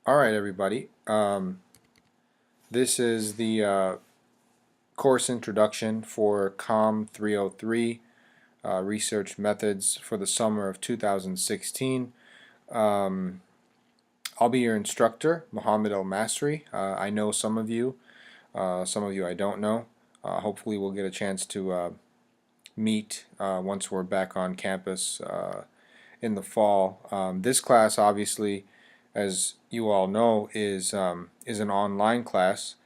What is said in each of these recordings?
Alright, everybody. This is the course introduction for COM 303 Research Methods for the summer of 2016. I'll be your instructor, Mohammed El Masri. I know some of you I don't know. Hopefully we'll get a chance to meet once we're back on campus in the fall. This class, obviously, as you all know, is an online class,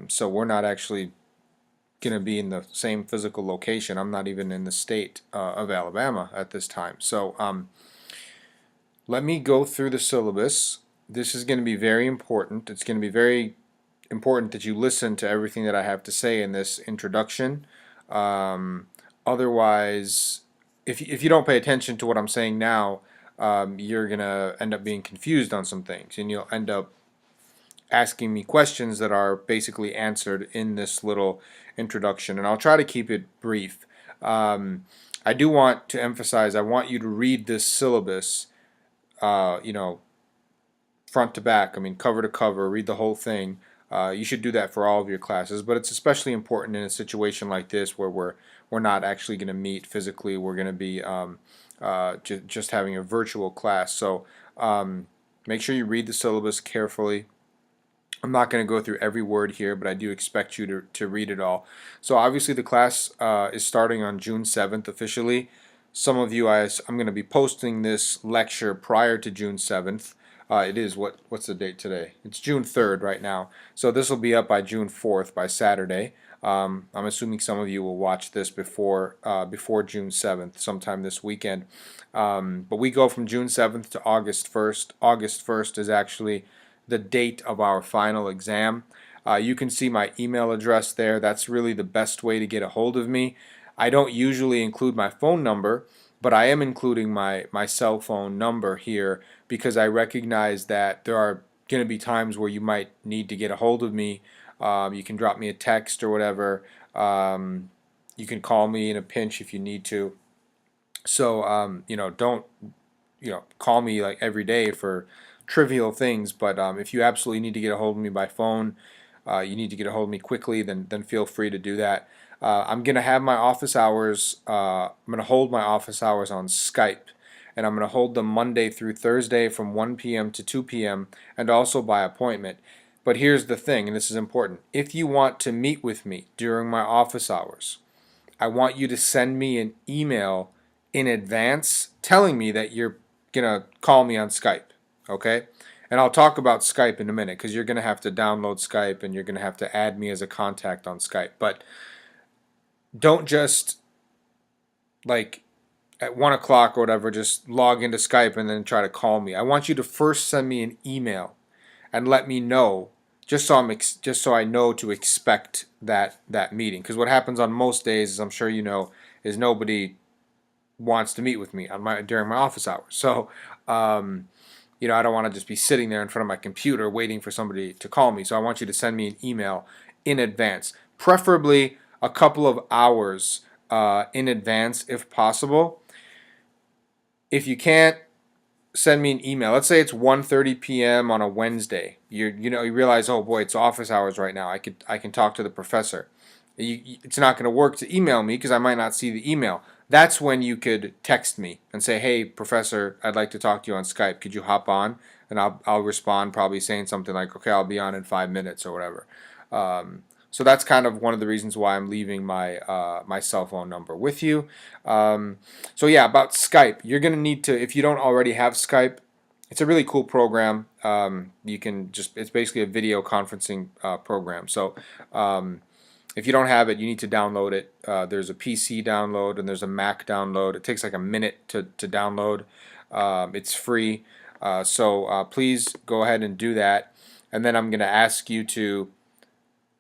so we're not actually going to be in the same physical location. I'm not even in the state of Alabama at this time. So let me go through the syllabus. This is going to be very important. It's going to be very important that you listen to everything that I have to say in this introduction. Otherwise, if you don't pay attention to what I'm saying now, you're going to end up being confused on some things, and you'll end up asking me questions that are basically answered in this little introduction, and I'll try to keep it brief. I do want to emphasize, I want you to read this syllabus, you know, front to back, I mean cover to cover, read the whole thing. You should do that for all of your classes, but it's especially important in a situation like this where we're not actually going to meet physically. We're going to be just having a virtual class. So make sure you read the syllabus carefully. I'm not going to go through every word here, but I do expect you to read it all. So obviously the class is starting on June 7th officially. Some of you, I'm going to be posting this lecture prior to June 7th. It is, what's the date today? It's June 3rd right now. So this will be up by June 4th, by Saturday. I'm assuming some of you will watch this before June 7th, sometime this weekend. But we go from June 7th to August 1st. August 1st is actually the date of our final exam. You can see my email address there. That's really the best way to get a hold of me. I don't usually include my phone number, but I am including my cell phone number here because I recognize that there are going to be times where you might need to get a hold of me. You can drop me a text or whatever. You can call me in a pinch if you need to. So don't call me like every day for trivial things, but if you absolutely need to get a hold of me by phone, you need to get a hold of me quickly, then feel free to do that. I'm going to have my office hours, I'm going to hold my office hours on Skype, and I'm going to hold them Monday through Thursday from 1 p.m. to 2 p.m. and also by appointment. But here's the thing, and this is important. If you want to meet with me during my office hours, I want you to send me an email in advance telling me that you're going to call me on Skype, okay? And I'll talk about Skype in a minute because you're going to have to download Skype and you're going to have to add me as a contact on Skype. But don't just, like, at 1 o'clock or whatever, just log into Skype and then try to call me. I want you to first send me an email and let me know, just so I know to expect that meeting. Because what happens on most days, as I'm sure you know, is nobody wants to meet with me during my office hours. So, I don't want to just be sitting there in front of my computer waiting for somebody to call me. So I want you to send me an email in advance, preferably a couple of hours in advance if possible. If you can't, send me an email. Let's say it's 1:30 p.m. on a Wednesday. You realize, oh boy, it's office hours right now. I can talk to the professor. It's not going to work to email me because I might not see the email. That's when you could text me and say, hey, professor, I'd like to talk to you on Skype. Could you hop on? And I'll respond probably saying something like, okay, I'll be on in 5 minutes or whatever. So that's kind of one of the reasons why I'm leaving my cell phone number with you. So yeah, about Skype, you're gonna need to, if you don't already have Skype, it's a really cool program. It's basically a video conferencing program. So if you don't have it, you need to download it. There's a PC download and there's a Mac download. It takes like a minute to download. It's free. So please go ahead and do that. And then I'm going to ask you to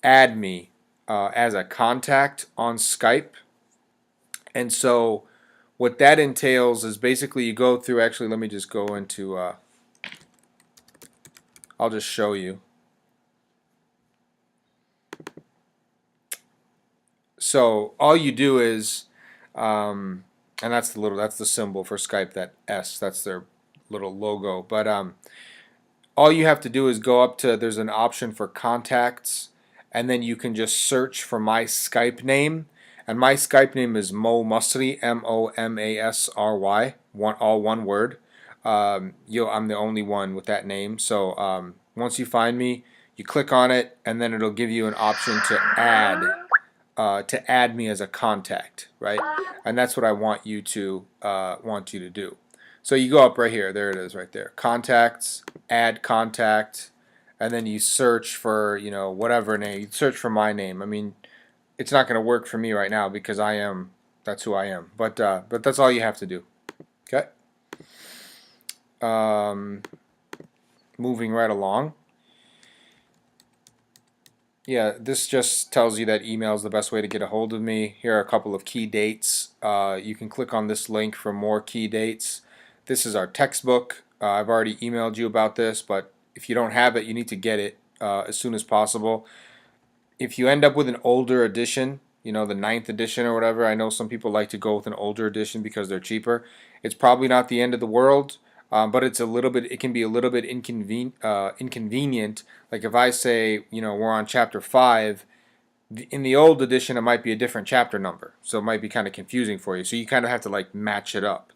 add me as a contact on Skype. And so what that entails is basically you go through, actually let me just go into, I'll just show you. So all you do is, and that's the symbol for Skype, that S, that's their little logo. But all you have to do is go up to, there's an option for contacts, and then you can just search for my Skype name. And my Skype name is Mo Masri, Momasry, all one word. I'm the only one with that name. So once you find me, you click on it, and then it'll give you an option to add me as a contact, right? And that's what I want you to do. So you go up right here. There it is, right there. Contacts, add contact, and then you search for whatever name. You search for my name. I mean, it's not going to work for me right now because that's who I am. But that's all you have to do. Okay. Moving right along. Yeah, this just tells you that email is the best way to get a hold of me. Here are a couple of key dates. You can click on this link for more key dates. This is our textbook. I've already emailed you about this, but if you don't have it, you need to get it as soon as possible. If you end up with an older edition, the 9th edition or whatever, I know some people like to go with an older edition because they're cheaper. It's probably not the end of the world. But it can be a little bit inconvenient. Like if I say, we're on chapter 5, in the old edition, it might be a different chapter number. So it might be kind of confusing for you. So you kind of have to like match it up.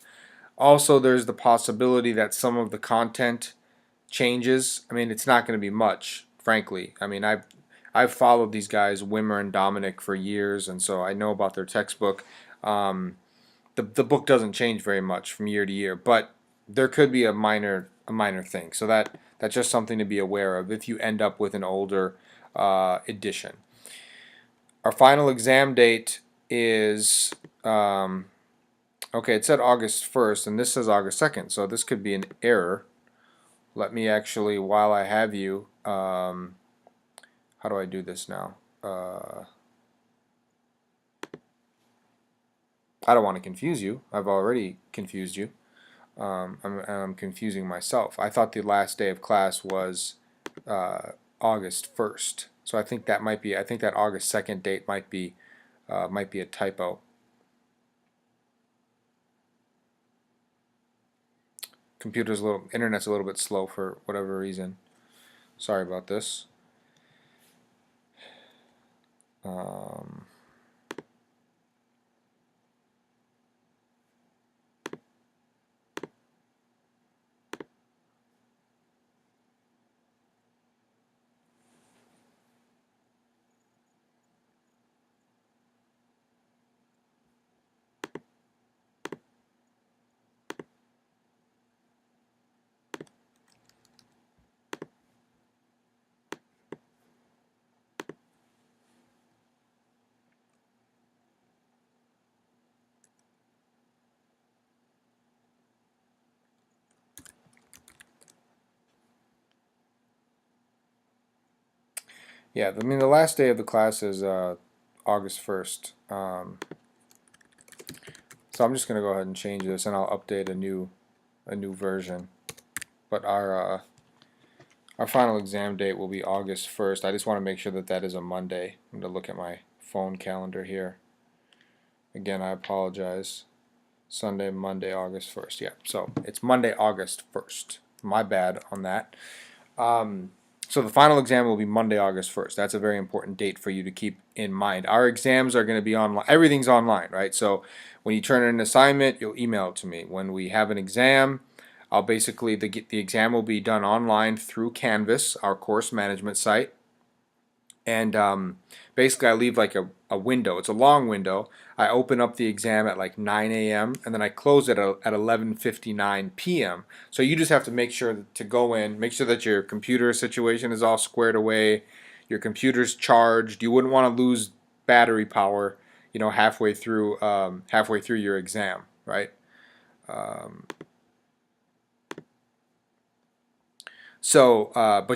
Also, there's the possibility that some of the content changes. I mean, it's not going to be much, frankly. I mean, I've followed these guys, Wimmer and Dominic, for years, and so I know about their textbook. The book doesn't change very much from year to year, but there could be a minor thing. So that's just something to be aware of if you end up with an older edition. Our final exam date is okay. It said August 1st, and this says August 2nd. So this could be an error. Let me actually, while I have you, how do I do this now? I don't want to confuse you. I've already confused you. I'm confusing myself. I thought the last day of class was August 1st. So I think that August 2nd date might be a typo. Internet's a little bit slow for whatever reason. Sorry about this. Yeah, I mean the last day of the class is August 1st. So I'm just gonna go ahead and change this, and I'll update a new version. But our final exam date will be August 1st. I just want to make sure that is a Monday. I'm going to look at my phone calendar here. Again, I apologize. Sunday, Monday, August 1st. Yeah, so it's Monday, August 1st. My bad on that. So the final exam will be Monday, August 1st. That's a very important date for you to keep in mind. Our exams are going to be online. Everything's online, right? So when you turn in an assignment, you'll email it to me. When we have an exam, I'll basically, the exam will be done online through Canvas, our course management site. And basically I leave like a window. It's a long window. I open up the exam at like 9 a.m. and then I close it at 11:59 p.m. So you just have to make sure to go in, make sure that your computer situation is all squared away, your computer's charged. You wouldn't want to lose battery power, halfway through your exam, right? But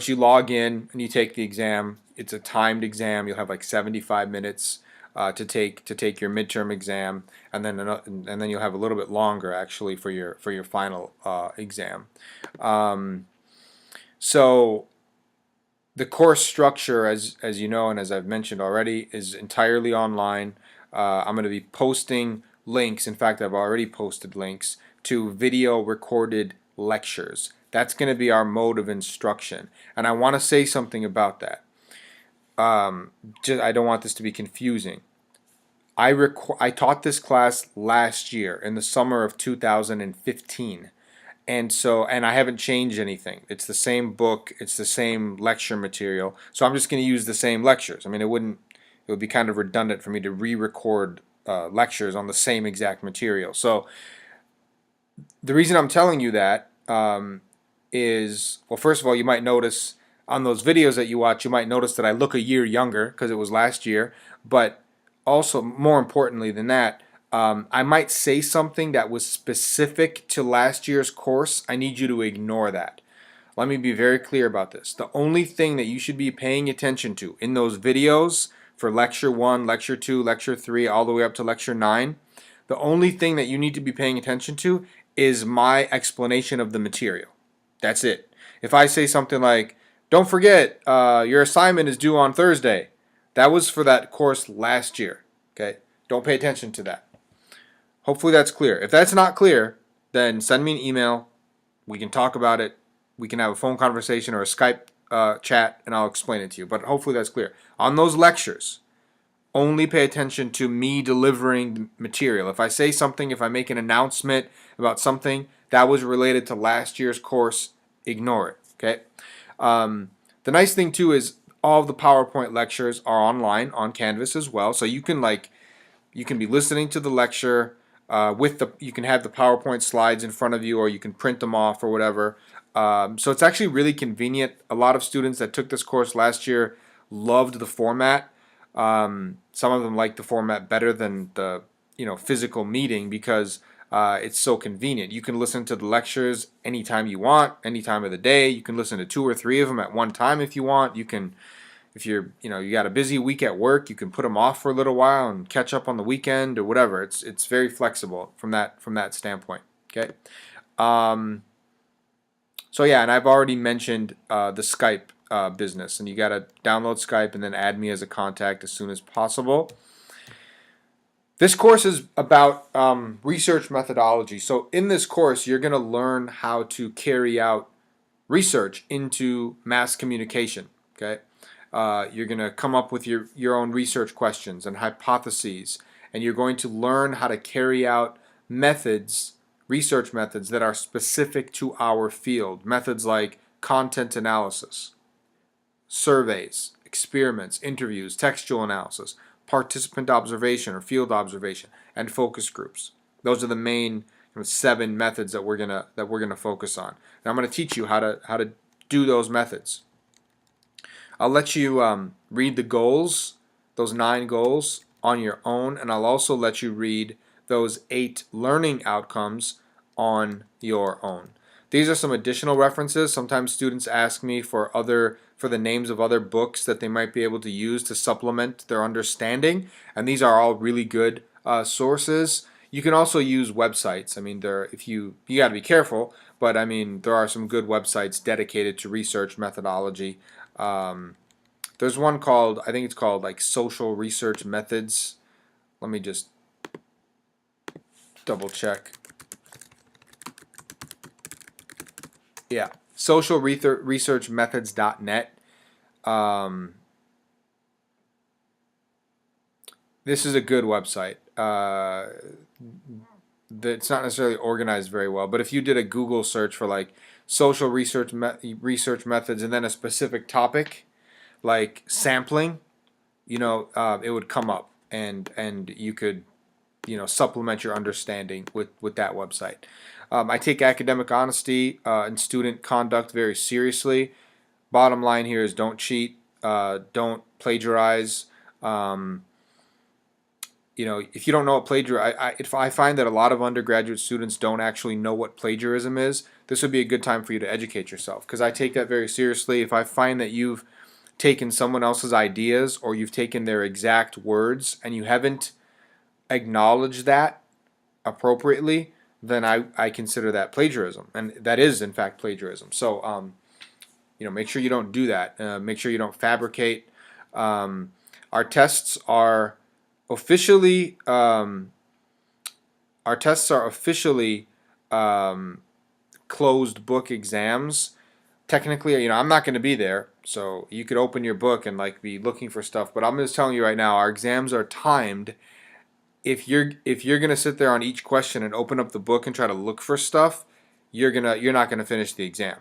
you log in and you take the exam. It's a timed exam. You'll have like 75 minutes to take your midterm exam, and then you'll have a little bit longer actually for your final exam. So the course structure, as you know and as I've mentioned already, is entirely online. I'm going to be posting links. In fact, I've already posted links to video recorded lectures. That's going to be our mode of instruction. And I want to say something about that. I don't want this to be confusing. I taught this class last year in the summer of 2015. And I haven't changed anything. It's the same book, it's the same lecture material. So I'm just going to use the same lectures. I mean, it would be kind of redundant for me to re-record lectures on the same exact material. So the reason I'm telling you that is, well, first of all, you might notice on those videos that you watch, you might notice that I look a year younger because it was last year. But also, more importantly than that, I might say something that was specific to last year's course. I need you to ignore that. Let me be very clear about this. The only thing that you should be paying attention to in those videos for lecture 1, lecture 2, lecture 3, all the way up to lecture 9, the only thing that you need to be paying attention to is my explanation of the material. That's it. If I say something like, don't forget, your assignment is due on Thursday, that was for that course last year. Okay? Don't pay attention to that. Hopefully that's clear. If that's not clear, then send me an email. We can talk about it. We can have a phone conversation or a Skype chat, and I'll explain it to you. But hopefully that's clear. On those lectures, only pay attention to me delivering the material. If I say something, if I make an announcement about something that was related to last year's course, ignore it. Okay? The nice thing too is all of the PowerPoint lectures are online on Canvas as well, so you can be listening to the lecture you can have the PowerPoint slides in front of you, or you can print them off or whatever. So it's actually really convenient. A lot of students that took this course last year loved the format. Some of them like the format better than the physical meeting because it's so convenient. You can listen to the lectures anytime you want, any time of the day. You can listen to 2 or 3 of them at one time if you want. You can, if you got a busy week at work, you can put them off for a little while and catch up on the weekend or whatever. It's very flexible from that standpoint. Okay. So yeah, and I've already mentioned the Skype business, and you got to download Skype and then add me as a contact as soon as possible. This course is about research methodology. So in this course, you're going to learn how to carry out research into mass communication. Okay, you're going to come up with your own research questions and hypotheses, and you're going to learn how to carry out research methods that are specific to our field. Methods like content analysis, surveys, experiments, interviews, textual analysis, participant observation or field observation, and focus groups. Those are the main 7 methods that we're gonna focus on. Now I'm gonna teach you how to do those methods. I'll let you read the goals, those 9 goals, on your own, and I'll also let you read those 8 learning outcomes on your own. These are some additional references. Sometimes students ask me for the names of other books that they might be able to use to supplement their understanding, and these are all really good sources. You can also use websites. I mean, you got to be careful, but I mean, there are some good websites dedicated to research methodology. There's one called, I think it's called like Social Research Methods. Let me just double check. Yeah, socialresearchmethods.net. This is a good website. It's not necessarily organized very well, but if you did a Google search for like social research methods and then a specific topic like sampling, it would come up, and you could supplement your understanding with that website. I take academic honesty and student conduct very seriously. Bottom line here is don't cheat, don't plagiarize. If you don't know what if I find that a lot of undergraduate students don't actually know what plagiarism is, this would be a good time for you to educate yourself, because I take that very seriously. If I find that you've taken someone else's ideas or you've taken their exact words and you haven't acknowledged that appropriately, then I consider that plagiarism, and that is in fact plagiarism. So make sure you don't do that. Make sure you don't fabricate. Our tests are officially closed book exams, technically, I'm not going to be there, so you could open your book and like be looking for stuff. But I'm just telling you right now, our exams are timed. If you're gonna sit there on each question and open up the book and try to look for stuff, you're not gonna finish the exam.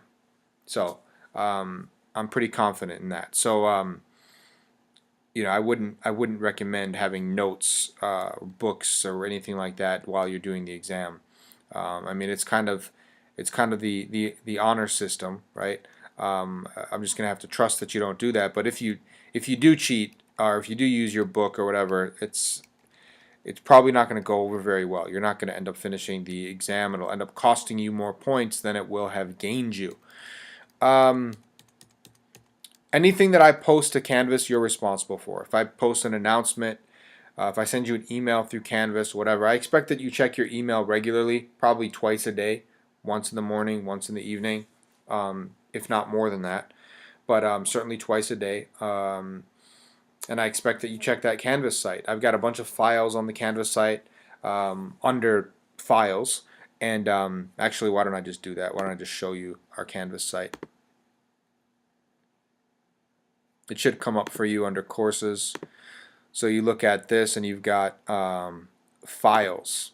So I'm pretty confident in that. So I wouldn't recommend having notes, books, or anything like that while you're doing the exam. I mean, it's kind of the honor system, right? I'm just gonna have to trust that you don't do that. But if you do cheat, or if you do use your book or whatever, it's probably not going to go over very well. You're not going to end up finishing the exam. It'll end up costing you more points than it will have gained you. Anything that I post to Canvas, you're responsible for. If I post an announcement, if I send you an email through Canvas, whatever, I expect that you check your email regularly, probably twice a day, once in the morning, once in the evening, if not more than that, but certainly twice a day. And I expect that you check that Canvas site. I've got a bunch of files on the Canvas site under files. And actually, why don't I just do that? Why don't I just show you our Canvas site? It should come up for you under courses. So you look at this and you've got files.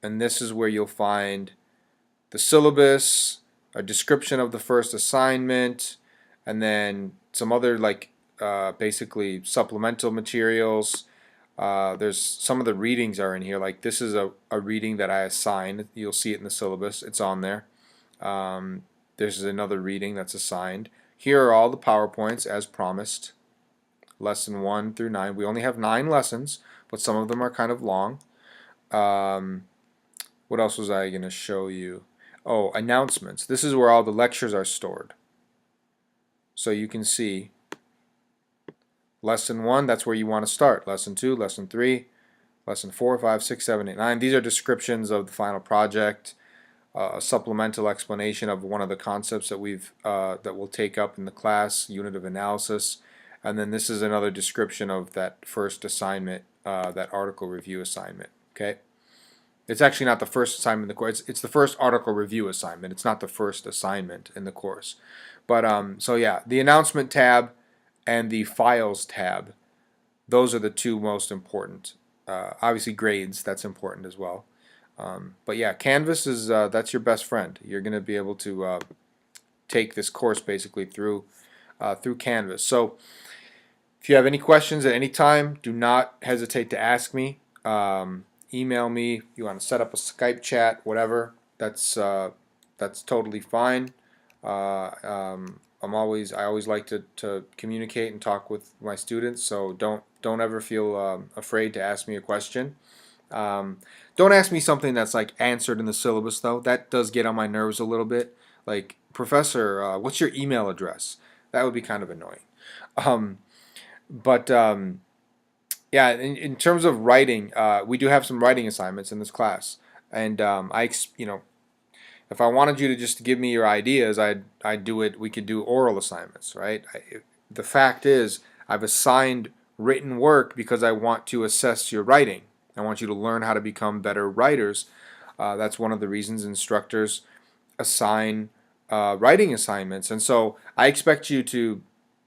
And this is where you'll find the syllabus, a description of the first assignment, and then some other basically supplemental materials. There's some of the readings are in here. Like this is a reading that I assigned. You'll see it in the syllabus. It's on there. There's another reading that's assigned. Here are all the PowerPoints as promised. Lesson 1 through 9. We only have 9 lessons, but some of them are kind of long. What else was I going to show you? Oh, announcements. This is where all the lectures are stored. So you can see Lesson 1, that's where you want to start. Lesson 2, Lesson 3, Lesson 4, 5, 6, 7, 8, 9. These are descriptions of the final project, a supplemental explanation of one of the concepts that we'll take up in the class, unit of analysis. And then this is another description of that first assignment, that article review assignment. Okay? It's actually not the first assignment in the course. It's the first article review assignment. It's not the first assignment in the course. But so yeah, the announcement tab and the files tab, those are the two most important. Obviously grades, that's important as well. But yeah, Canvas is that's your best friend. You're going to be able to take this course basically through Canvas. So if you have any questions at any time, do not hesitate to ask me. Email me. If you want to set up a Skype chat, whatever. That's totally fine. I always like to communicate and talk with my students, so don't ever feel afraid to ask me a question. Don't ask me something that's like answered in the syllabus though. That does get on my nerves a little bit. Like, Professor, what's your email address? That would be kind of annoying. But yeah, in terms of writing, we do have some writing assignments in this class, and if I wanted you to just give me your ideas, I'd do it. We could do oral assignments, right? The fact is, I've assigned written work because I want to assess your writing. I want you to learn how to become better writers. That's one of the reasons instructors assign writing assignments, and so I expect you to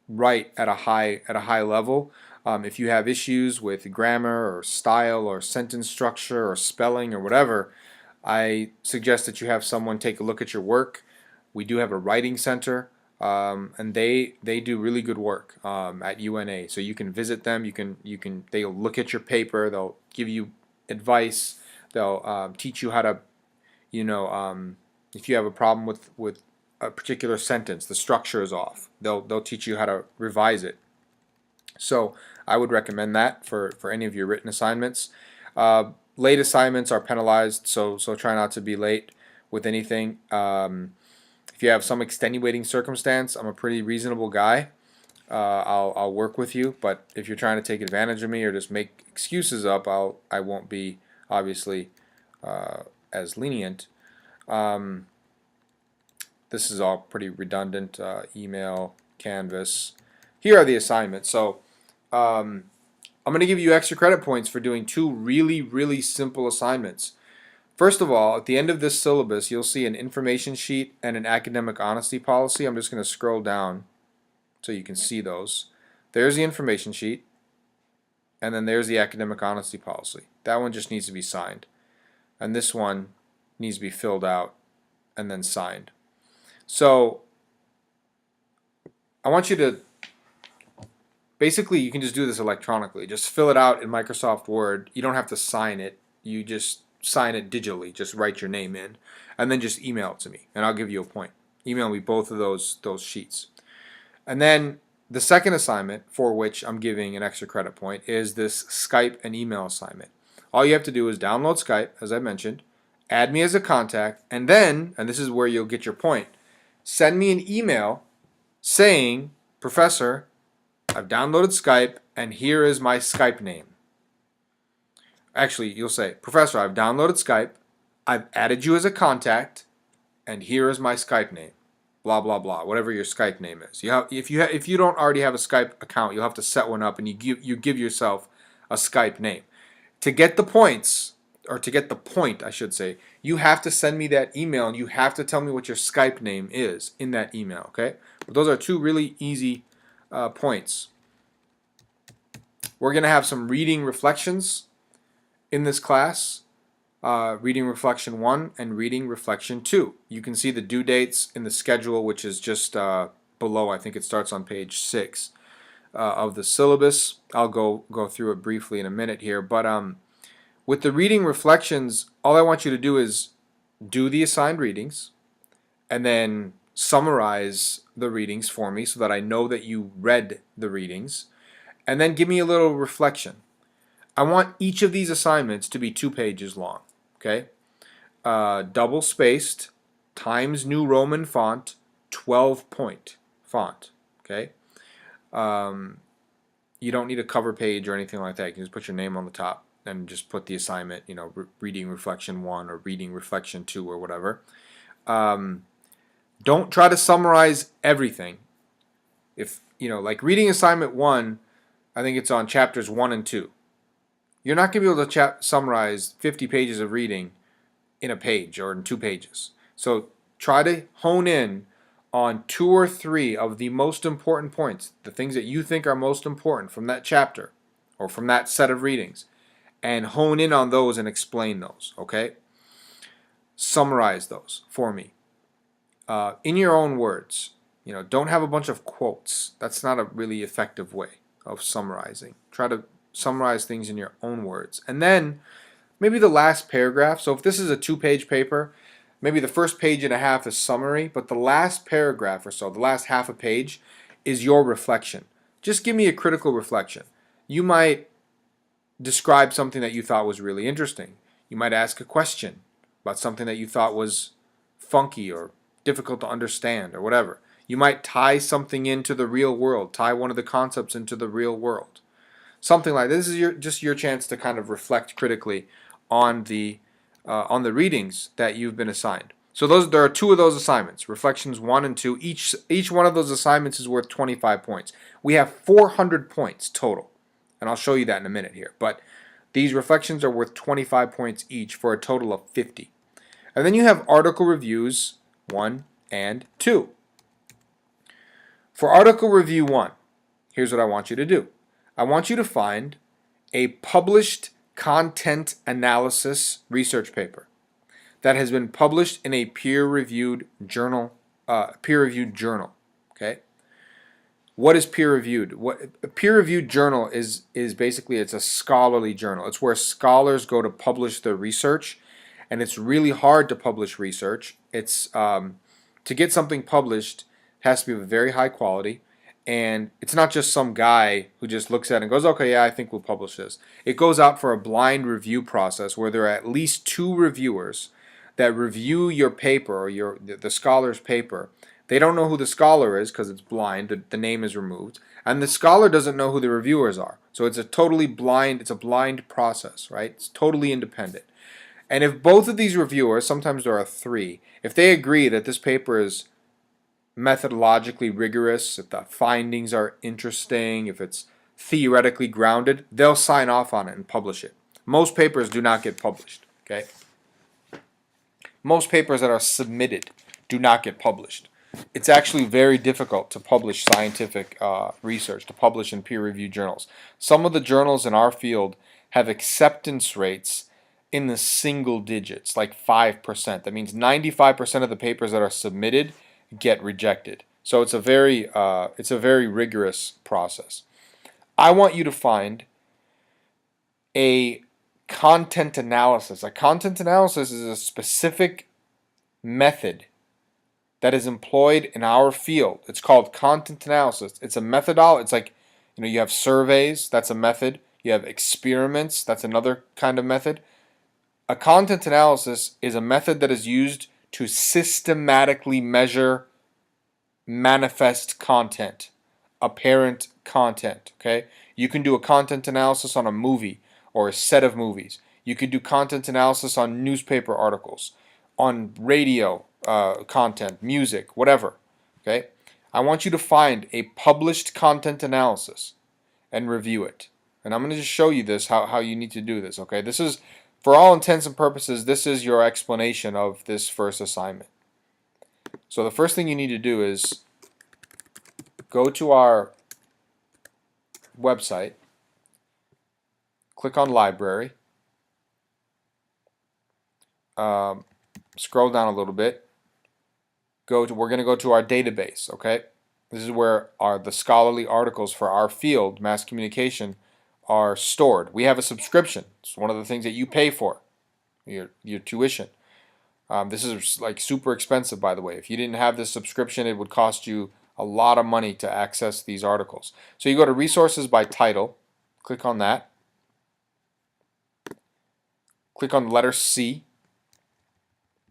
write at a high level. If you have issues with grammar or style or sentence structure or spelling or whatever, I suggest that you have someone take a look at your work. We do have a writing center, and they do really good work at UNA. So you can visit them. They'll look at your paper. They'll give you advice. They'll teach you how to, if you have a problem with a particular sentence, the structure is off. They'll teach you how to revise it. So I would recommend that for any of your written assignments. Late assignments are penalized, so try not to be late with anything. If you have some extenuating circumstance, I'm a pretty reasonable guy. I'll work with you, but if you're trying to take advantage of me or just make excuses up, I won't be obviously as lenient. This is all pretty redundant. Email, Canvas. Here are the assignments. So I'm going to give you extra credit points for doing 2 really, really simple assignments. First of all, at the end of this syllabus, you'll see an information sheet and an academic honesty policy. I'm just going to scroll down so you can see those. There's the information sheet, and then there's the academic honesty policy. That one just needs to be signed. And this one needs to be filled out and then signed. So I want you to, basically you can just do this electronically. Just fill it out in Microsoft Word. You don't have to sign it. You just sign it digitally. Just write your name in and then just email it to me and I'll give you a point. Email me both of those sheets. And then the second assignment, for which I'm giving an extra credit point, is this Skype and email assignment. All you have to do is download Skype, as I mentioned, add me as a contact, and then, and this is where you'll get your point, send me an email saying, Professor, I've downloaded Skype and here is my Skype name. Actually, you'll say, Professor, I've downloaded Skype, I've added you as a contact, and here is my Skype name. Blah, blah, blah, whatever your Skype name is. If you don't already have a Skype account, you'll have to set one up and you give yourself a Skype name. To get the points, or to get the point, I should say, you have to send me that email and you have to tell me what your Skype name is in that email, okay? But those are two really easy points. We're going to have some reading reflections in this class. Reading Reflection 1 and Reading Reflection 2. You can see the due dates in the schedule, which is just below. I think it starts on page 6 of the syllabus. I'll go through it briefly in a minute here. But with the reading reflections, all I want you to do is do the assigned readings and then summarize the readings for me so that I know that you read the readings, and then give me a little reflection. I want each of these assignments to be 2 pages long. Okay, double spaced, Times New Roman font, 12-point font. Okay, you don't need a cover page or anything like that. You can just put your name on the top and just put the assignment, you know, Reading Reflection 1 or Reading Reflection 2 or whatever. Don't try to summarize everything. If, you know, like Reading Assignment 1, I think it's on chapters 1 and 2. You're not going to be able to summarize 50 pages of reading in a page or in 2 pages. So try to hone in on 2 or 3 of the most important points, the things that you think are most important from that chapter or from that set of readings, and hone in on those and explain those, okay? Summarize those for me in your own words. You know, don't have a bunch of quotes. That's not a really effective way of summarizing. Try to summarize things in your own words. And then maybe the last paragraph. So if this is a 2-page paper, maybe the first page and a half is summary, but the last paragraph or so, the last half a page, is your reflection. Just give me a critical reflection. You might describe something that you thought was really interesting. You might ask a question about something that you thought was funky or difficult to understand or whatever. You might tie something into the real world, tie one of the concepts into the real world. Something like this. This is just your chance to kind of reflect critically on the readings that you've been assigned. So there are 2 of those assignments, reflections 1 and 2. Each one of those assignments is worth 25 points. We have 400 points total, and I'll show you that in a minute here. But these reflections are worth 25 points each for a total of 50. And then you have article reviews 1 and 2. For article review 1, here's what I want you to do. I want you to find a published content analysis research paper that has been published in a peer-reviewed journal. Okay. What is peer-reviewed? A peer-reviewed journal is basically, it's a scholarly journal. It's where scholars go to publish their research, and it's really hard to publish research. It's to get something published, it has to be of very high quality. And it's not just some guy who just looks at it and goes, okay, yeah, I think we'll publish this. It goes out for a blind review process where there are at least 2 reviewers that review your paper or the scholar's paper. They don't know who the scholar is because it's blind. The name is removed. And the scholar doesn't know who the reviewers are. So it's a blind process, right? It's totally independent. And if both of these reviewers, sometimes there are 3, if they agree that this paper is methodologically rigorous, if the findings are interesting, if it's theoretically grounded, they'll sign off on it and publish it. Most papers do not get published, okay? most papers that are submitted do not get published. It's actually very difficult to publish scientific research, to publish in peer-reviewed journals. Some of the journals in our field have acceptance rates in the single digits, like 5%. That means 95% of the papers that are submitted get rejected. So it's a very rigorous process. I want you to find a content analysis. A content analysis is a specific method that is employed in our field. It's called content analysis. It's a methodology. It's like, you have surveys, that's a method. You have experiments, that's another kind of method. A content analysis is a method that is used to systematically measure manifest content, apparent content, okay? You can do a content analysis on a movie or a set of movies. You could do content analysis on newspaper articles, on radio content, music, whatever, okay? I want you to find a published content analysis and review it. And I'm going to just show you this, how you need to do this, okay? This is, for all intents and purposes, this is your explanation of this first assignment. So the first thing you need to do is go to our website, click on library, scroll down a little bit, we're going to go to our database, okay? This is where the scholarly articles for our field, mass communication, are stored. We have a subscription. It's one of the things that you pay for, your tuition. This is like super expensive, by the way. If you didn't have this subscription, it would cost you a lot of money to access these articles. So you go to resources by title, click on that, click on the letter C,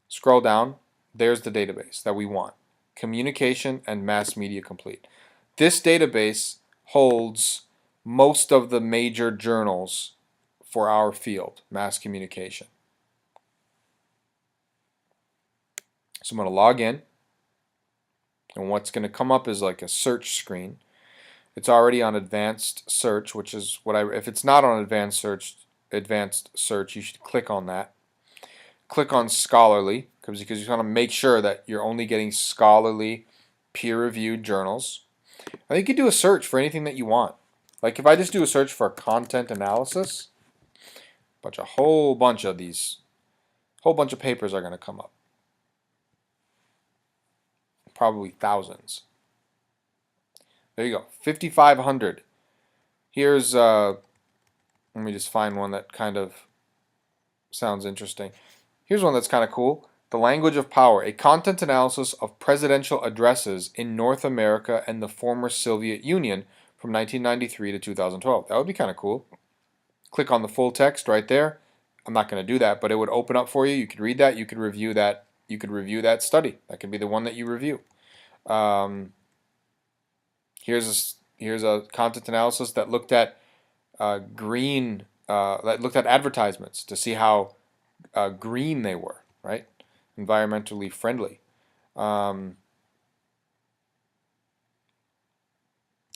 scroll down, there's the database that we want, Communication and Mass Media Complete. This database holds most of the major journals for our field, mass communication. So I'm going to log in, and what's going to come up is like a search screen. It's already on advanced search, which is what if it's not on advanced search, you should click on that. Click on scholarly, because you want to make sure that you're only getting scholarly, peer-reviewed journals. I think you can do a search for anything that you want. Like if I just do a search for content analysis, a whole bunch of papers are going to come up. Probably thousands. There you go, 5,500. Here's, let me just find one that kind of sounds interesting. Here's one that's kind of cool. The Language of Power, a content analysis of presidential addresses in North America and the former Soviet Union from 1993 to 2012. That would be kind of cool. Click on the full text right there. I'm not going to do that, but it would open up for you. You could read that. You could review that. You could review that study. That could be the one that you review. Here's a content analysis that looked at that looked at advertisements to see how green they were, right? Environmentally friendly.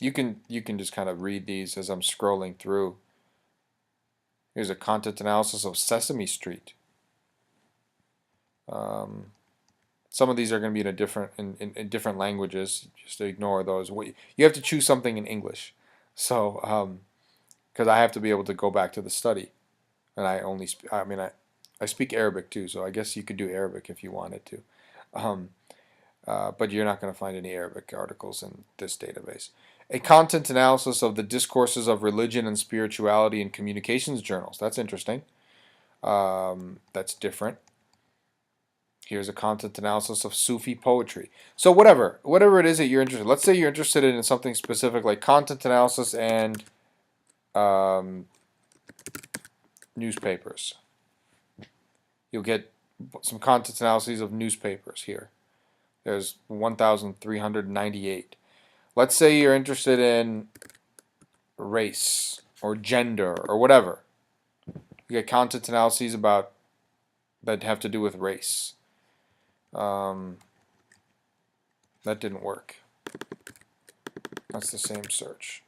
You can just kind of read these as I'm scrolling through. Here's a content analysis of Sesame Street. Some of these are going to be in different languages. Just ignore those. You have to choose something in English. So, because I have to be able to go back to the study, and I speak Arabic too, so I guess you could do Arabic if you wanted to. But you're not going to find any Arabic articles in this database. A content analysis of the discourses of religion and spirituality in communications journals. That's interesting. That's different. Here's a content analysis of Sufi poetry. So whatever it is that you're interested in. Let's say you're interested in something specific like content analysis and newspapers. You'll get some content analyses of newspapers here. There's 1,398. Let's say you're interested in race or gender or whatever. You get content analyses that have to do with race. That didn't work. That's the same search.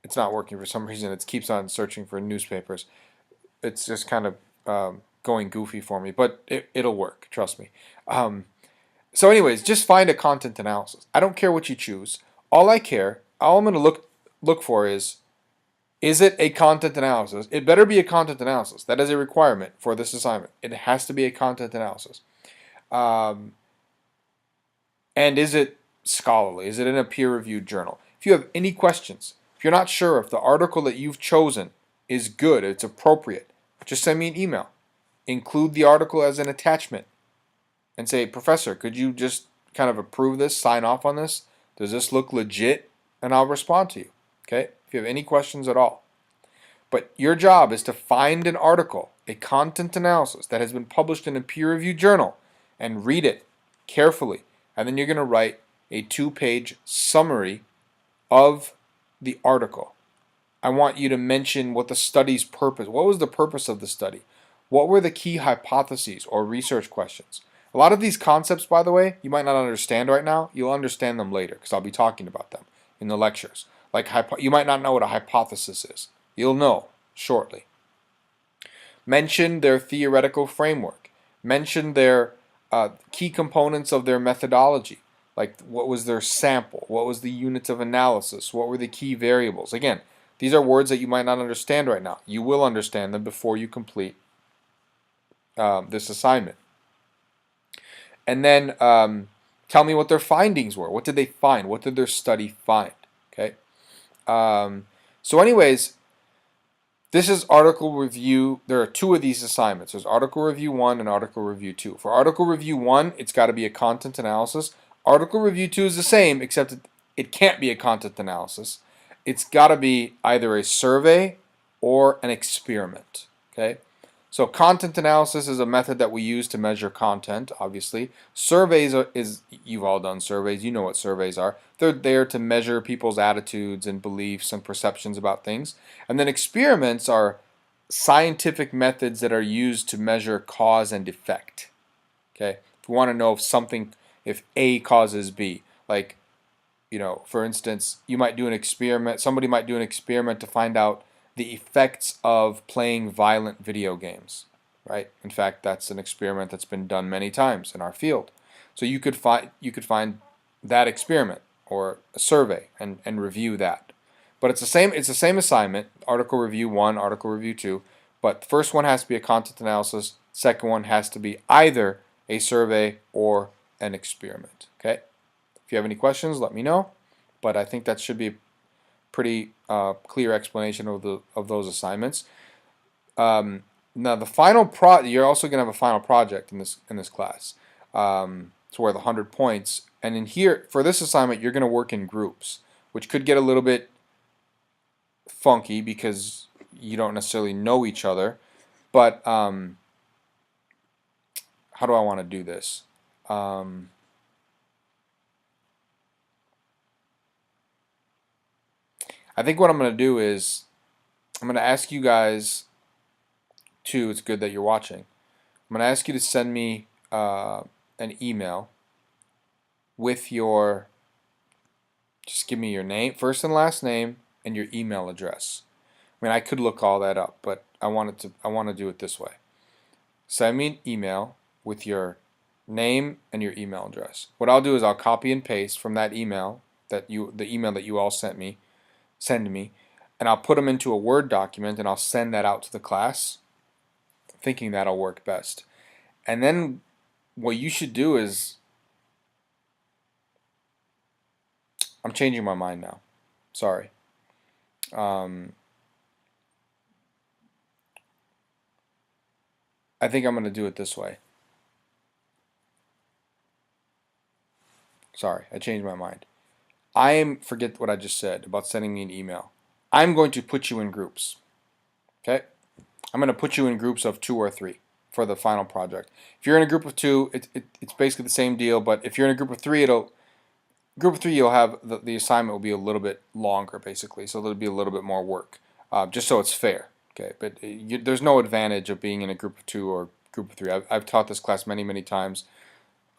it's not working for some reason. It keeps on searching for newspapers. It's just kind of going goofy for me, but it'll work. Trust me. So, anyways, just find a content analysis. I don't care what you choose. All I'm going to look for is it a content analysis? It better be a content analysis. That is a requirement for this assignment. It has to be a content analysis. And is it scholarly? Is it in a peer-reviewed journal? If you have any questions, if you're not sure if the article that you've chosen is good, it's appropriate, just send me an email. Include the article as an attachment and say, Professor, could you just kind of approve this, sign off on this? Does this look legit? And I'll respond to you. Okay? If you have any questions at all. But your job is to find an article, a content analysis that has been published in a peer-reviewed journal, and read it carefully. And then you're going to write a 2-page summary of the article. I want you to mention what the study's purpose, what was the purpose of the study? What were the key hypotheses or research questions? A lot of these concepts, by the way, you might not understand right now. You'll understand them later because I'll be talking about them in the lectures. Like you might not know what a hypothesis is. You'll know shortly. Mention their theoretical framework. Mention their key components of their methodology. Like what was their sample? What was the units of analysis? What were the key variables? Again, these are words that you might not understand right now. You will understand them before you complete this assignment. And then tell me what their findings were. What did they find? What did their study find? Okay. So anyways, this is article review. There are 2 of these assignments. There's article review 1 and article review 2. For article review 1, it's got to be a content analysis. Article review 2 is the same, except it can't be a content analysis. It's got to be either a survey or an experiment. Okay. So content analysis is a method that we use to measure content, obviously. Surveys you've all done surveys, you know what surveys are. They're there to measure people's attitudes and beliefs and perceptions about things. And then experiments are scientific methods that are used to measure cause and effect. Okay? If we want to know if A causes B, like, for instance, you might do an experiment, somebody might do an experiment to find out the effects of playing violent video games, right? In fact, that's an experiment that's been done many times in our field. So you could find that experiment or a survey and review that. But it's the same assignment, article review 1, article review 2, but the first one has to be a content analysis, second one has to be either a survey or an experiment, okay? If you have any questions, let me know, but I think that should be pretty clear explanation of those assignments. Now the final you're also going to have a final project in this class. It's worth 100 points, and in here for this assignment you're going to work in groups, which could get a little bit funky because you don't necessarily know each other. But how do I want to do this? I think what I'm going to do is I'm going to ask you guys to, it's good that you're watching, I'm going to ask you to send me an email with just give me your name, first and last name, and your email address. I mean, I could look all that up, but I want to do it this way. Send me an email with your name and your email address. What I'll do is I'll copy and paste from that email the email that you all send me, and I'll put them into a Word document and I'll send that out to the class, thinking that'll work best. And then what you should do is, I'm changing my mind now. Sorry. I think I'm going to do it this way. Sorry, I changed my mind. Forget what I just said about sending me an email. I'm going to put you in groups. Okay? I'm going to put you in groups of 2 or 3 for the final project. If you're in a group of 2, it's basically the same deal, but if you're in a group of 3, you'll have the assignment will be a little bit longer, basically, so there'll be a little bit more work, just so it's fair. Okay, but there's no advantage of being in a group of 2 or group of 3. I've taught this class many times.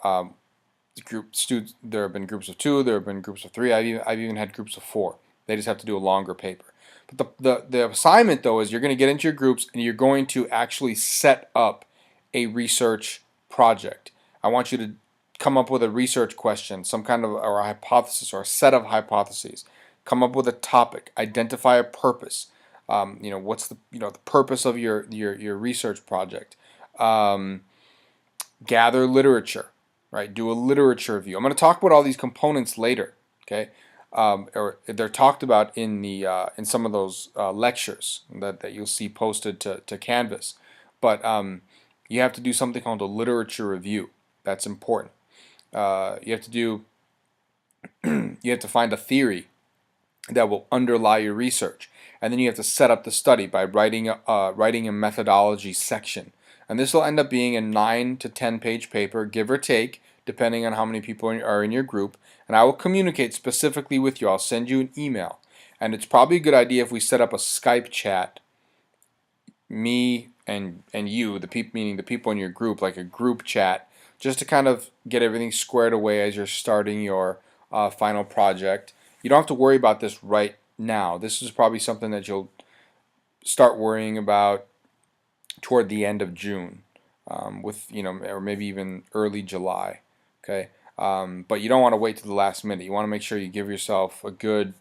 There have been groups of 2, there have been groups of 3. I've even had groups of 4. They just have to do a longer paper. But the assignment though is you're going to get into your groups and you're going to actually set up a research project. I want you to come up with a research question, some kind of or a hypothesis or a set of hypotheses. Come up with a topic. Identify a purpose. What's the purpose of your research project? Gather literature, right? Do a literature review. I'm going to talk about all these components later, okay? Or they're talked about in the in some of those lectures that you'll see posted to Canvas. But you have to do something called a literature review. That's important. You have to do you have to find a theory that will underlie your research, and then you have to set up the study by writing a methodology section. And this will end up being a 9 to 10 page paper, give or take, depending on how many people are in your group. And I will communicate specifically with you. I'll send you an email. And it's probably a good idea if we set up a Skype chat, me and you, the people, meaning the people in your group, like a group chat, just to kind of get everything squared away as you're starting your final project. You don't have to worry about this right now. This is probably something that you'll start worrying about toward the end of June, or maybe even early July. Okay, but you don't want to wait to the last minute. You want to make sure you give yourself a good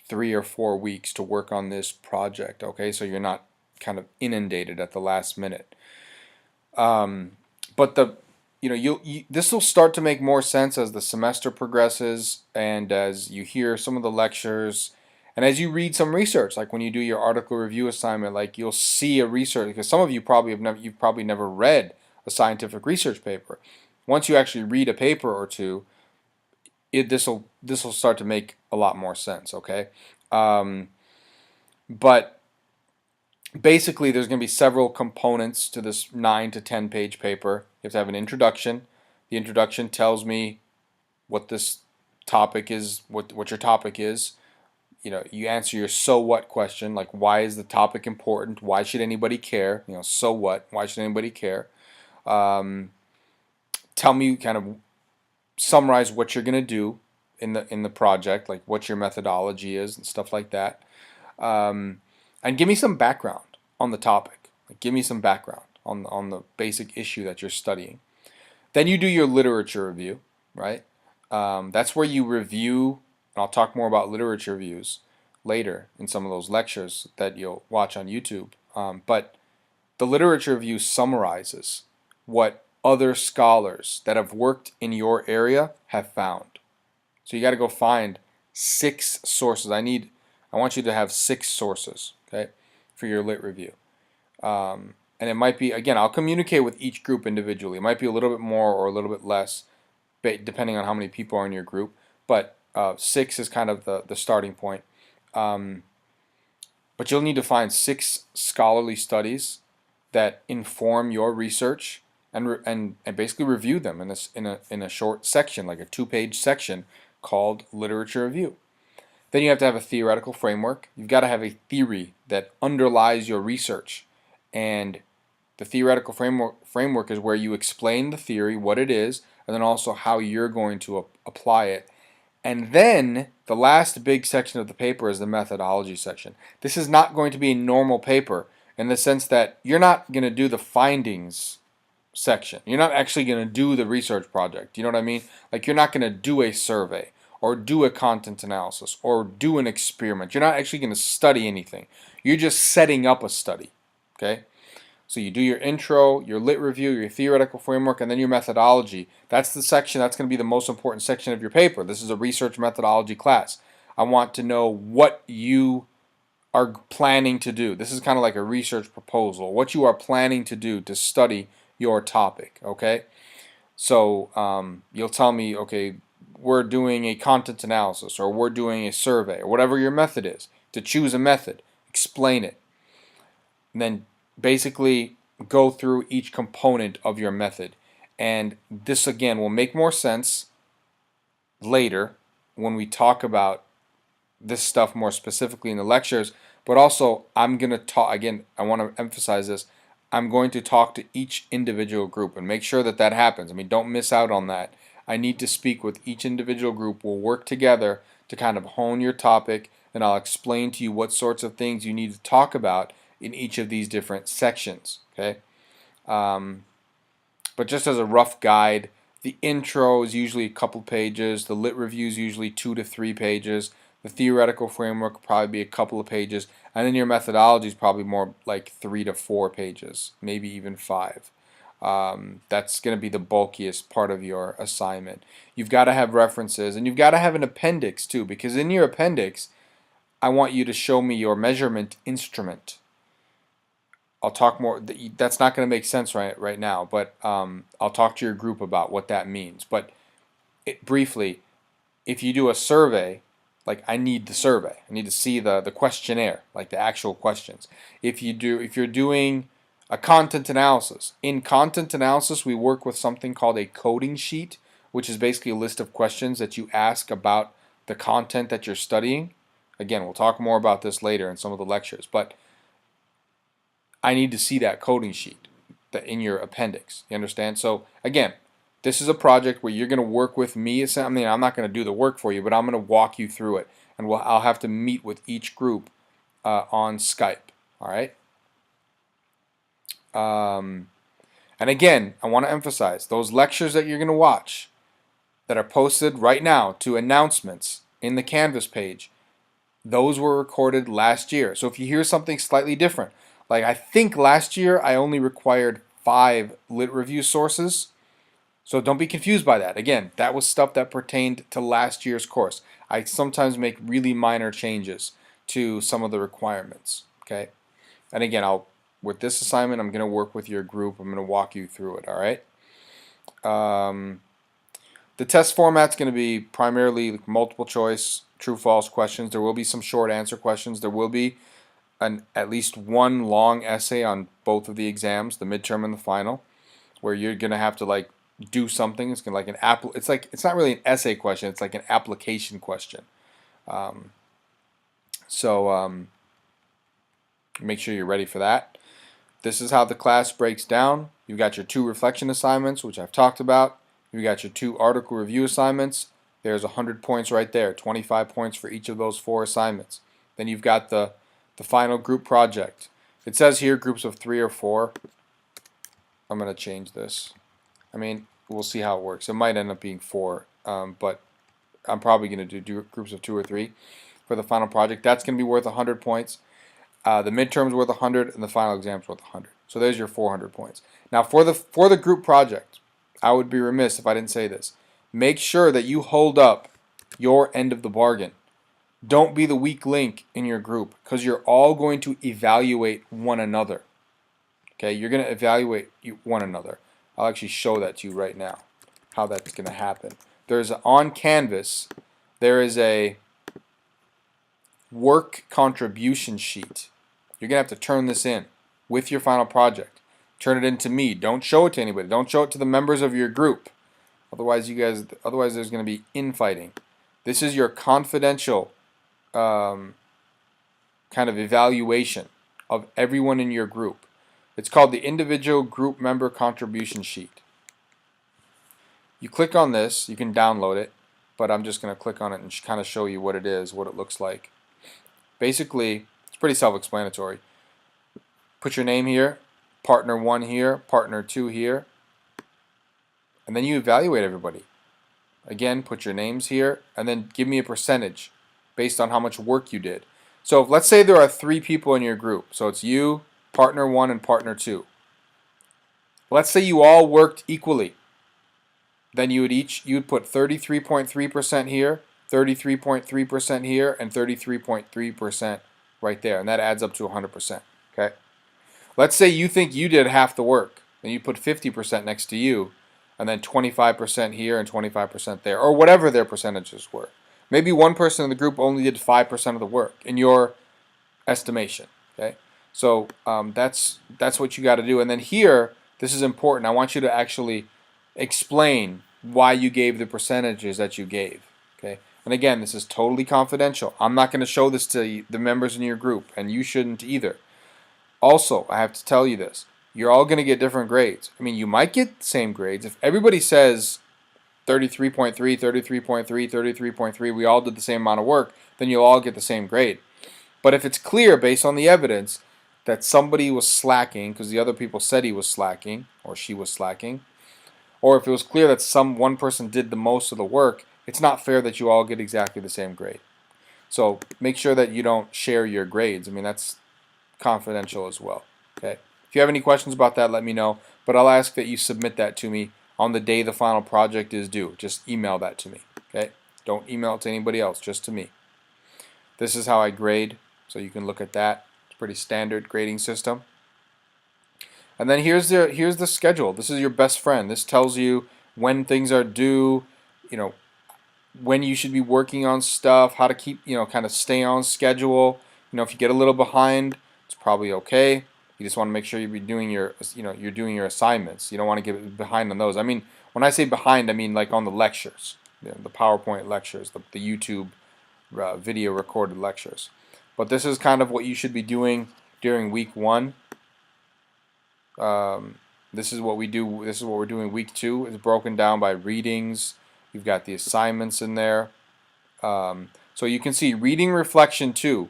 3 or 4 weeks to work on this project. Okay, so you're not kind of inundated at the last minute. But this will start to make more sense as the semester progresses and as you hear some of the lectures and as you read some research, like when you do your article review assignment, like you'll see a research, because some of you you've probably never read a scientific research paper. Once you actually read a paper or two, this will start to make a lot more sense. Okay, but basically there's going to be several components to this 9 to 10 page paper. You have to have an introduction. The introduction tells me what this topic is, what your topic is. You answer your so what question, like why is the topic important? Why should anybody care? So what? Why should anybody care? Tell me, kind of summarize what you're going to do in the project, like what your methodology is and stuff like that. And give me some background on the topic. Like give me some background on the basic issue that you're studying. Then you do your literature review, right? That's where you review, and I'll talk more about literature reviews later in some of those lectures that you'll watch on YouTube. But the literature review summarizes what other scholars that have worked in your area have found. So you got to go find 6 sources. I want you to have 6 sources, okay, for your lit review. And it might be, again, I'll communicate with each group individually. It might be a little bit more or a little bit less, depending on how many people are in your group. But 6 is kind of the starting point. But you'll need to find 6 scholarly studies that inform your research and basically review them in a short section, like a 2-page section called literature review. Then you have to have a theoretical framework. You've got to have a theory that underlies your research. And the theoretical framework is where you explain the theory, what it is, and then also how you're going to apply it. And then the last big section of the paper is the methodology section. This is not going to be a normal paper in the sense that you're not going to do the findings section. You're not actually going to do the research project. You know what I mean? Like you're not going to do a survey or do a content analysis or do an experiment. You're not actually going to study anything. You're just setting up a study. Okay? So you do your intro, your lit review, your theoretical framework, and then your methodology. That's the section that's going to be the most important section of your paper. This is a research methodology class. I want to know what you are planning to do. This is kind of like a research proposal. What you are planning to do to study your topic, okay? So you'll tell me, okay, we're doing a content analysis or we're doing a survey or whatever your method is. To choose a method, explain it. And then basically go through each component of your method. And this again will make more sense later when we talk about this stuff more specifically in the lectures. But also I'm going to talk, again, I want to emphasize this, I'm going to talk to each individual group and make sure that that happens. I mean, don't miss out on that. I need to speak with each individual group. We'll work together to kind of hone your topic, and I'll explain to you what sorts of things you need to talk about in each of these different sections. Okay, but just as a rough guide, the intro is usually a couple pages, the lit review is usually 2 to 3 pages, the theoretical framework will probably be a couple of pages, and then your methodology is probably more like 3 to 4 pages, maybe even 5. That's going to be the bulkiest part of your assignment. You've got to have references, and you've got to have an appendix too, because in your appendix, I want you to show me your measurement instrument. I'll talk more. That's not going to make sense right now, but I'll talk to your group about what that means. But briefly, if you do a survey, like I need the survey. I need to see the questionnaire, like the actual questions. If you're doing a content analysis, in content analysis we work with something called a coding sheet, which is basically a list of questions that you ask about the content that you're studying. Again, we'll talk more about this later in some of the lectures, but I need to see that coding sheet in your appendix. You understand? So again, this is a project where you're going to work with me. I mean, I'm not going to do the work for you, but I'm going to walk you through it, and I'll have to meet with each group on Skype. All right. And again, I want to emphasize those lectures that you're going to watch that are posted right now to announcements in the Canvas page. Those were recorded last year. So if you hear something slightly different, like I think last year I only required 5 lit review sources. So don't be confused by that. Again, that was stuff that pertained to last year's course. I sometimes make really minor changes to some of the requirements. Okay, and again, with this assignment, I'm going to work with your group. I'm going to walk you through it. All right. The test format's going to be primarily multiple choice, true/false questions. There will be some short answer questions. There will be at least one long essay on both of the exams, the midterm and the final, where you're going to have to like do something. It's going to it's not really an essay question. It's like an application question. Make sure you're ready for that. This is how the class breaks down. You've got your 2 reflection assignments, which I've talked about. You've got your 2 article review assignments. There's 100 points right there, 25 points for each of those 4 assignments. Then you've got the final group project. It says here groups of 3 or 4. I'm going to change this. I mean, we'll see how it works. It might end up being 4, but I'm probably going to do groups of 2 or 3 for the final project. That's going to be worth 100 points. The midterm's worth 100, and the final exam's worth 100. So there's your 400 points. Now for the group project, I would be remiss if I didn't say this. Make sure that you hold up your end of the bargain. Don't be the weak link in your group, because you're all going to evaluate one another. Okay, you're going to evaluate one another. I'll actually show that to you right now, how that's going to happen. On Canvas, there is a work contribution sheet. You're going to have to turn this in with your final project. Turn it in to me. Don't show it to anybody. Don't show it to the members of your group. Otherwise there's going to be infighting. This is your confidential kind of evaluation of everyone in your group. It's called the Individual Group Member Contribution Sheet. You click on this, you can download it, but I'm just going to click on it and kind of show you what it is, what it looks like. Basically, it's pretty self-explanatory. Put your name here, partner 1 here, partner 2 here, and then you evaluate everybody. Again, put your names here, and then give me a percentage based on how much work you did. So let's say there are 3 people in your group. So it's you, partner 1, and partner 2. Let's say you all worked equally. Then you would put 33.3% here, 33.3% here, and 33.3% right there, and that adds up to 100%. Okay. Let's say you think you did half the work, then you put 50% next to you, and then 25% here and 25% there, or whatever their percentages were. Maybe one person in the group only did 5% of the work in your estimation. Okay. So that's what you got to do. And then here, this is important. I want you to actually explain why you gave the percentages that you gave. Okay. And again, this is totally confidential. I'm not going to show this to the members in your group, and you shouldn't either. Also, I have to tell you this. You're all going to get different grades. I mean, you might get the same grades. If everybody says 33.3, 33.3, 33.3, we all did the same amount of work, then you'll all get the same grade. But if it's clear based on the evidence that somebody was slacking because the other people said he was slacking or she was slacking, or if it was clear that one person did the most of the work, it's not fair that you all get exactly the same grade. So make sure that you don't share your grades. I mean, that's confidential as well. Okay. If you have any questions about that, let me know. But I'll ask that you submit that to me on the day the final project is due. Just email that to me. Okay. Don't email it to anybody else, just to me. This is how I grade, so you can look at that. It's a pretty standard grading system. And then here's the schedule. This is your best friend. This tells you when things are due, you know, when you should be working on stuff, how to keep, kind of stay on schedule. If you get a little behind, it's probably okay. You just want to make sure you're doing you're doing your assignments. You don't want to get behind on those. I mean, when I say behind, I mean like on the lectures, the PowerPoint lectures, the YouTube video recorded lectures. But this is kind of what you should be doing during week 1. This is what we do. This is what we're doing week 2. It's broken down by readings. You've got the assignments in there. So you can see reading reflection 2.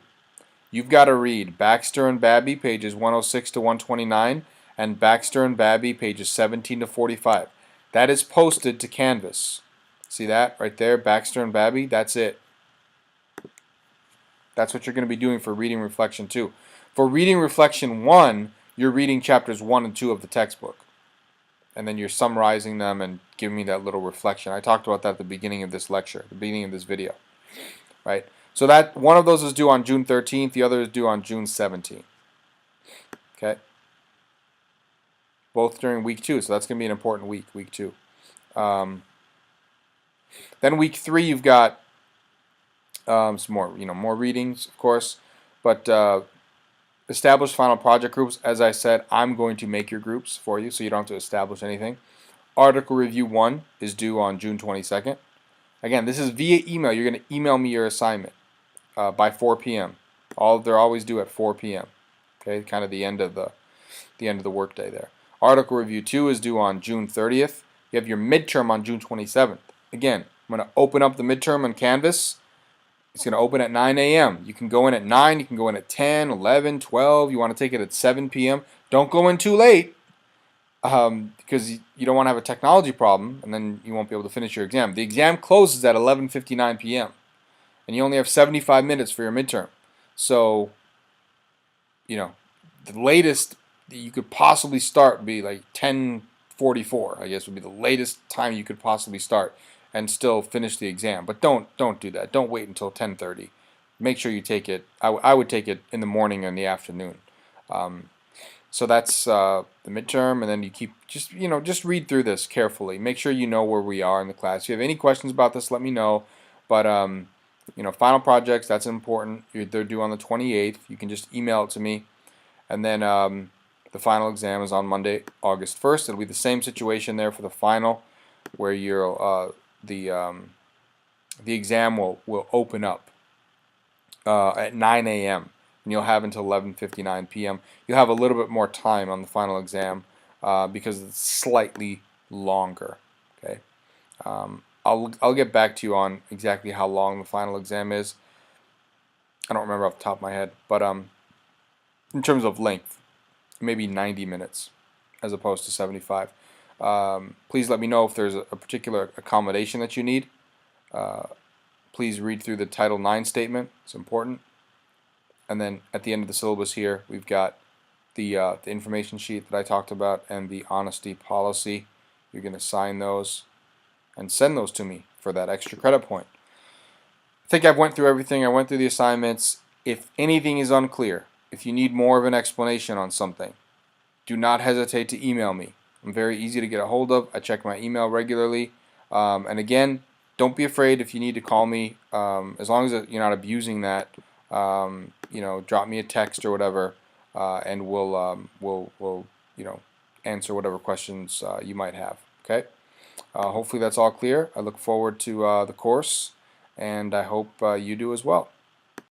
You've got to read Baxter and Babby pages 106 to 129 and Baxter and Babby pages 17 to 45. That is posted to Canvas. See that right there, Baxter and Babby? That's it. That's what you're going to be doing for reading reflection 2. For reading reflection 1, you're reading chapters 1 and 2 of the textbook. And then you're summarizing them and giving me that little reflection. I talked about that at the beginning of this lecture, the beginning of this video. Right? So that one of those is due on June 13th, the other is due on June 17th. Okay? Both during week 2, so that's going to be an important week, week 2. Then week 3, you've got some more, more readings, of course, but establish final project groups. As I said, I'm going to make your groups for you, so you don't have to establish anything. Article review 1 is due on June 22nd. Again, this is via email. You're going to email me your assignment by 4 p.m. They're always due at 4 p.m. Okay, kind of the end of the workday there. Article review 2 is due on June 30th. You have your midterm on June 27th. Again, I'm going to open up the midterm on Canvas. It's going to open at 9 a.m. You can go in at 9, you can go in at 10, 11, 12. You want to take it at 7 p.m. Don't go in too late because you don't want to have a technology problem and then you won't be able to finish your exam. The exam closes at 11:59 p.m. and you only have 75 minutes for your midterm. So, the latest that you could possibly start would be like 10:44, I guess would be the latest time you could possibly start and still finish the exam. But don't do that. Don't wait until 10:30. Make sure you take it. I would take it in the morning or in the afternoon. So that's the midterm, and then you keep just read through this carefully. Make sure you know where we are in the class. If you have any questions about this, let me know. But final projects, that's important. They're due on the 28th. You can just email it to me, and then the final exam is on Monday, August 1st. It'll be the same situation there for the final, where you're the exam will open up at 9 a.m. and you'll have until 11:59 p.m. You'll have a little bit more time on the final exam because it's slightly longer. Okay, I'll get back to you on exactly how long the final exam is. I don't remember off the top of my head, but in terms of length, maybe 90 minutes as opposed to 75. Please let me know if there's a particular accommodation that you need. Please read through the Title IX statement. It's important. And then at the end of the syllabus here, we've got the information sheet that I talked about and the honesty policy. You're going to sign those and send those to me for that extra credit point. I think I've went through everything. I went through the assignments. If anything is unclear, if you need more of an explanation on something, do not hesitate to email me. I'm very easy to get a hold of. I check my email regularly. And again, don't be afraid if you need to call me. As long as you're not abusing that, drop me a text or whatever, and we'll answer whatever questions you might have. Okay. Hopefully that's all clear. I look forward to the course, and I hope you do as well.